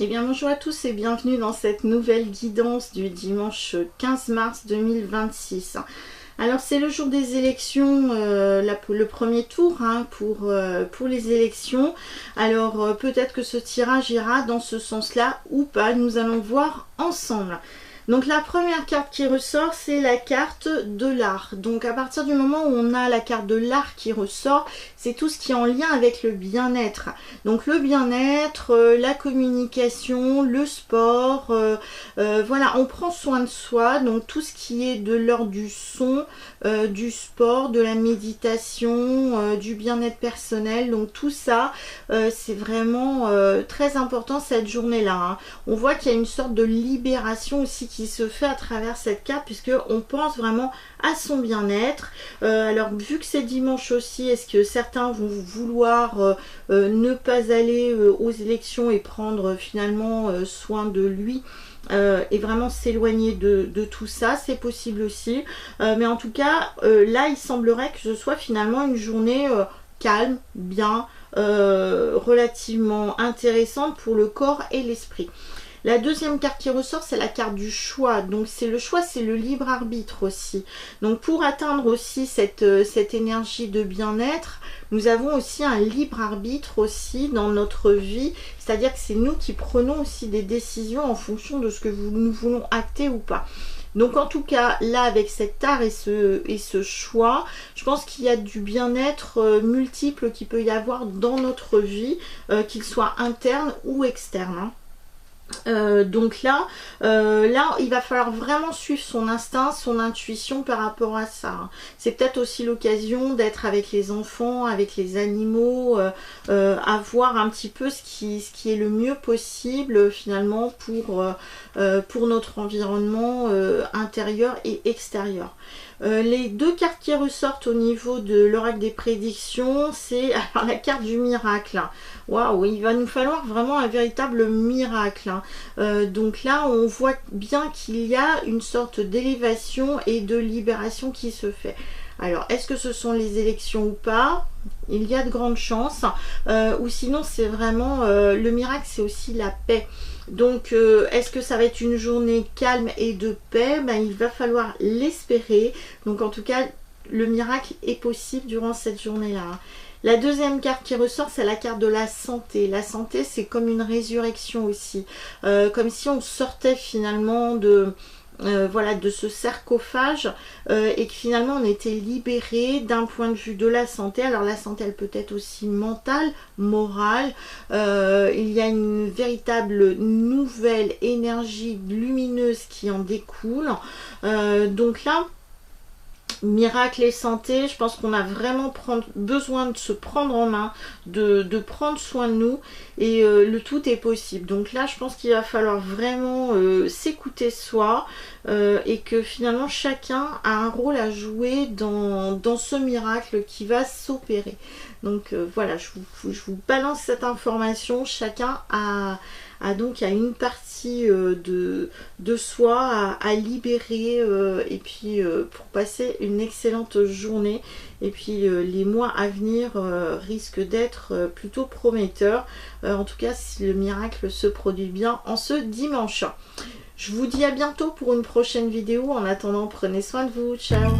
Eh bien bonjour à tous et bienvenue dans cette nouvelle guidance du dimanche 15 mars 2026. Alors c'est le jour des élections, le premier tour pour les élections. Alors peut-être que ce tirage ira dans ce sens-là ou pas, nous allons voir ensemble. Donc la première carte qui ressort, c'est la carte de l'art. Donc à partir du moment où on a la carte de l'art qui ressort, c'est tout ce qui est en lien avec le bien-être. Donc le bien-être, la communication, le sport, voilà, on prend soin de soi. Donc tout ce qui est de l'ordre du son, du sport, de la méditation, du bien-être personnel. Donc tout ça, c'est vraiment très important cette journée-là. On voit qu'il y a une sorte de libération aussi qui se fait à travers cette carte, puisque on pense vraiment à son bien-être. Alors vu que c'est dimanche aussi, est-ce que certains vont vouloir ne pas aller aux élections et prendre finalement soin de lui et vraiment s'éloigner de tout ça, c'est possible aussi. Mais en tout cas, là il semblerait que ce soit finalement une journée calme, bien, relativement intéressante pour le corps et l'esprit. La deuxième carte qui ressort, c'est la carte du choix. Donc c'est le choix, c'est le libre arbitre aussi. Donc pour atteindre aussi cette énergie de bien-être, nous avons aussi un libre arbitre aussi dans notre vie. C'est-à-dire que c'est nous qui prenons aussi des décisions en fonction de ce que nous voulons acter ou pas. Donc en tout cas, là avec cet art et ce choix, je pense qu'il y a du bien-être multiple qui peut y avoir dans notre vie, qu'il soit interne ou externe. Donc là, il va falloir vraiment suivre son instinct, son intuition par rapport à ça. C'est peut-être aussi l'occasion d'être avec les enfants, avec les animaux, à voir un petit peu ce qui est le mieux possible finalement pour notre environnement intérieur et extérieur. Les deux cartes qui ressortent au niveau de l'oracle des prédictions, c'est la carte du miracle. Waouh, il va nous falloir vraiment un véritable miracle. Donc là, on voit bien qu'il y a une sorte d'élévation et de libération qui se fait. Alors, est-ce que ce sont les élections ou pas? Il y a de grandes chances. Ou sinon, c'est vraiment le miracle, c'est aussi la paix. Donc, est-ce que ça va être une journée calme et de paix? Il va falloir l'espérer. Donc, en tout cas, le miracle est possible durant cette journée-là. La deuxième carte qui ressort, c'est la carte de la santé. La santé, c'est comme une résurrection aussi. Comme si on sortait finalement de ce sarcophage et que finalement on était libéré d'un point de vue de la santé. Alors la santé, elle peut être aussi mentale, morale. Il y a une véritable nouvelle énergie lumineuse qui en découle. Donc là, miracle et santé, je pense qu'on a vraiment besoin de se prendre en main, de prendre soin de nous, et le tout est possible. Donc là, je pense qu'il va falloir vraiment s'écouter soi, et que finalement chacun a un rôle à jouer dans ce miracle qui va s'opérer. Donc voilà, je vous balance cette information. Chacun a une partie de soi à libérer, et puis pour passer une excellente journée. Et puis les mois à venir risquent d'être plutôt prometteurs, en tout cas si le miracle se produit bien en ce dimanche. Je vous dis à bientôt pour une prochaine vidéo. En attendant, prenez soin de vous. Ciao!